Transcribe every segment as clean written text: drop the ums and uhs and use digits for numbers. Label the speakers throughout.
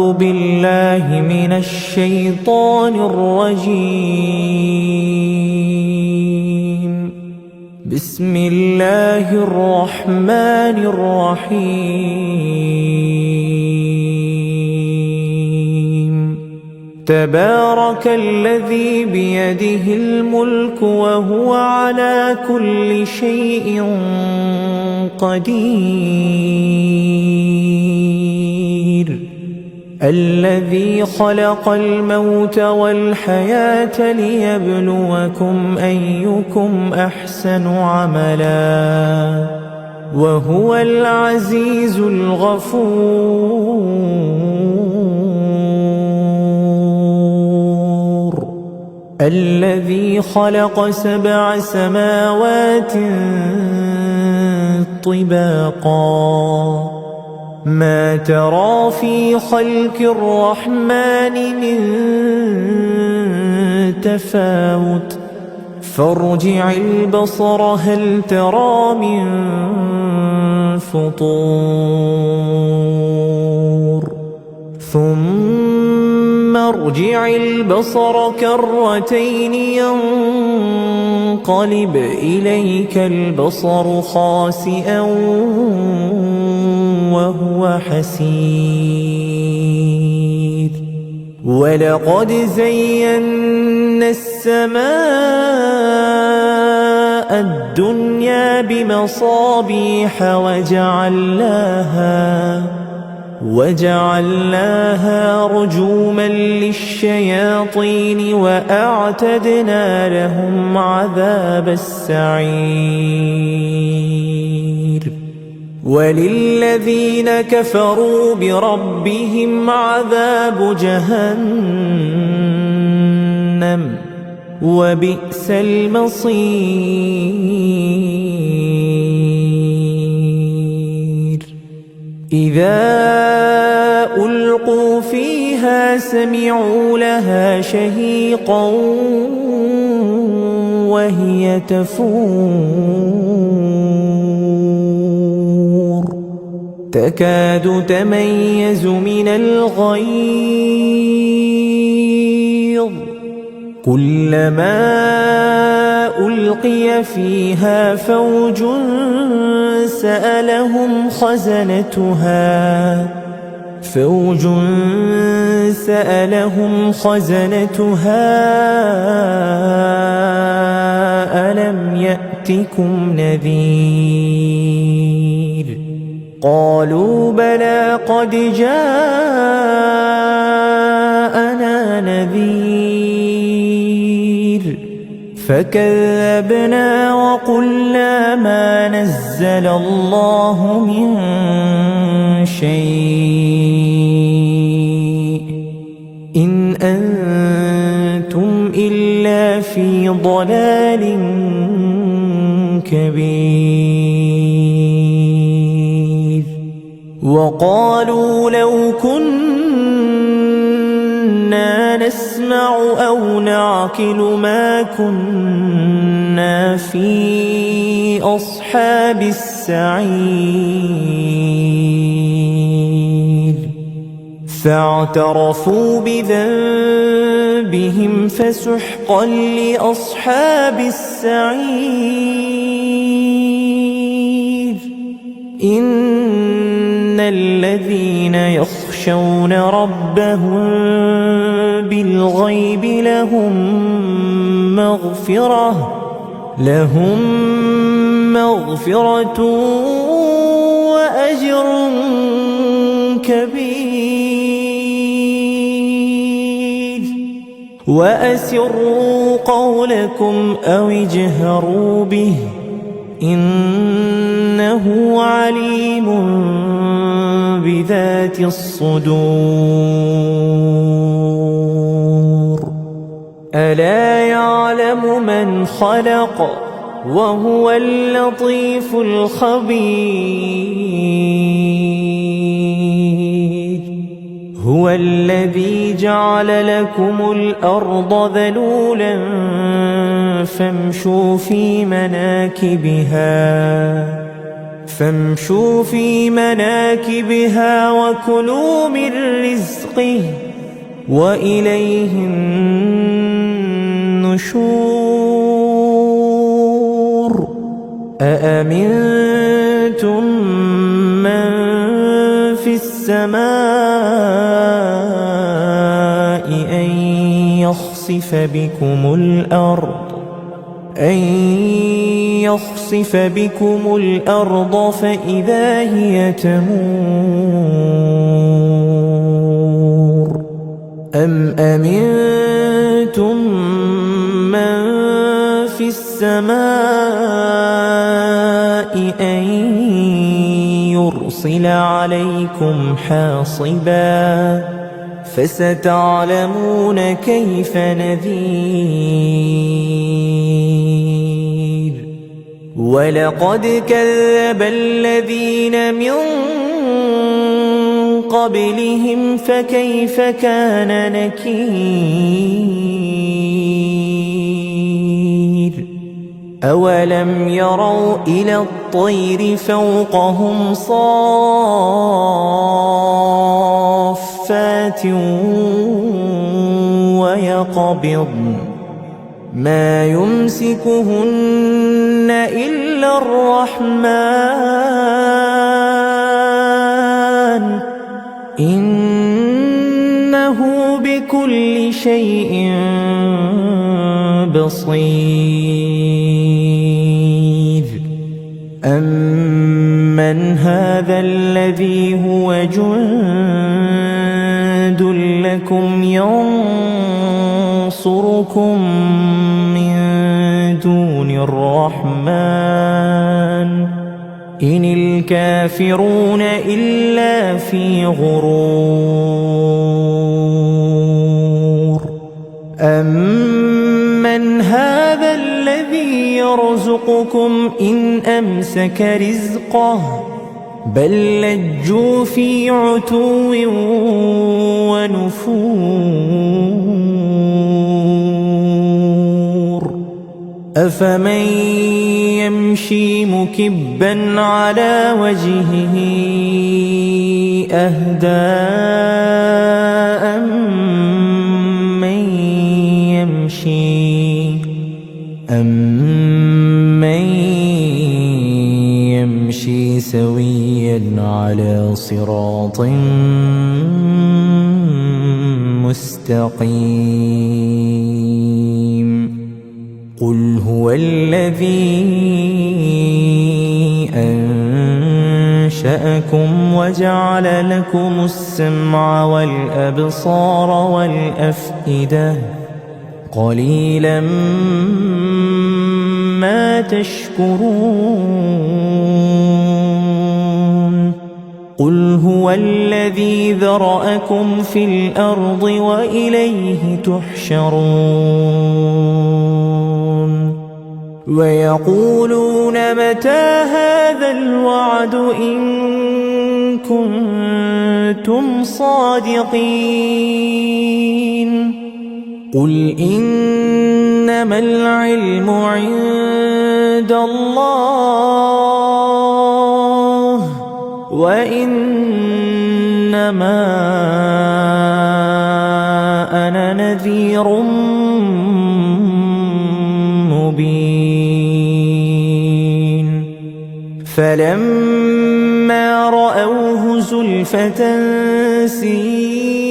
Speaker 1: بالله من الشيطان الرجيم. بسم الله الرحمن الرحيم. تبارك الذي بيده الملك وهو على كل شيء قدير. الذي خلق الموت والحياة ليبلوكم أيكم أحسن عملا وهو العزيز الغفور. الذي خلق 7 سماوات طباقا ما ترى في خلق الرحمن من تفاوت فارجع البصر هل ترى من فطور ثم ارجع البصر كرتين ينقلب إليك البصر خاسئا وهو حسير. ولقد زينا السماء الدنيا بمصابيح وجعلناها رجوما للشياطين وأعتدنا لهم عذاب السعير. وللذين كفروا بربهم عذاب جهنم وبئس المصير. إذا ألقوا فيها سمعوا لها شهيقا وهي تفور تكاد تميز من الغيظ كلما ألقي فيها فوج سألهم خزنتها ألم يأتكم نذير قالوا بلى قد جاءنا نذير فكذبنا وقلنا ما نزل الله من شيء إن أنتم إلا في ضلال كبير. وقالوا لو كنا نسمع أو نعقل ما كنا في أصحاب السعير فاعترفوا بذنبهم فسحقا لأصحاب السعير. إن الذين يخشون ربهم بالغيب لهم مغفرة وأجر كبير. وأسروا قولكم أو اجهروا به إنه عليم بذات الصدور. ألا يعلم من خلق وهو اللطيف الخبير. هو الذي جعل لكم الأرض ذلولا فامشوا في مناكبها فامشوا في مناكبها وكلوا من رزقه وإليه النشور أأمنتم من في السماء أن يخسف بكم الأرض فإذا هي تمور أم أمنتم من في السماء أن يرسل عليكم حاصبا فستعلمون كيف نذير ولقد كذب الذين من قبلهم فكيف كان نكير أولم يروا إلى الطير فوقهم صافات ويقبضن ما يمسكهن إلا الرحمن إنه بكل شيء بصير أمن هذا الذي هو جند لكم ينصركم من دون الرحمن إن الكافرون إلا في غرور أمن هذا الذي يرزقكم إن أمسك رزقه بل لجوا في عتو ونفور أفمن يمشي مكبا على وجهه أهدى أمن يمشي سويا على صراط مستقيم قل هو الذي أنشأكم وجعل لكم السمع والأبصار والأفئدة قليلا ما تشكرون قل هو الذي ذرأكم في الأرض وإليه تحشرون ويقولون متى هذا الوعد إن كنتم صادقين قل إنما العلم عند الله وإنما أنا نذير مبين فلما رأوه زلفة سيئت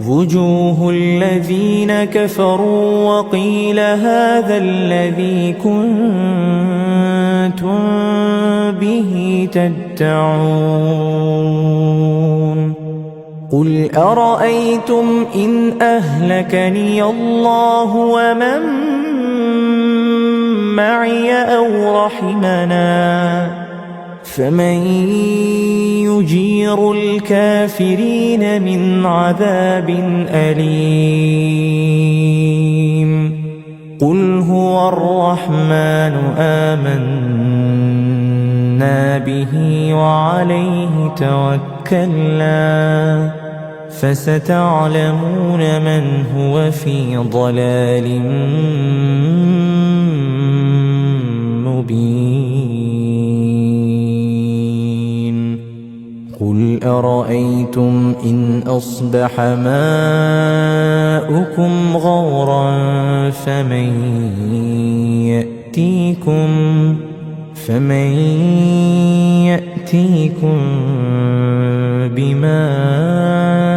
Speaker 1: وجوه الذين كفروا وقيل هذا الذي كنتم به تدعون قل أرأيتم إن أهلكني الله ومن معي أو رحمنا فمن يجير الكافرين من عذاب أليم قل هو الرحمن آمنا به وعليه توكلنا فستعلمون من هو في ضلال مبين. قل أرأيتم إن أصبح ماؤكم غورا فمن يأتيكم بماء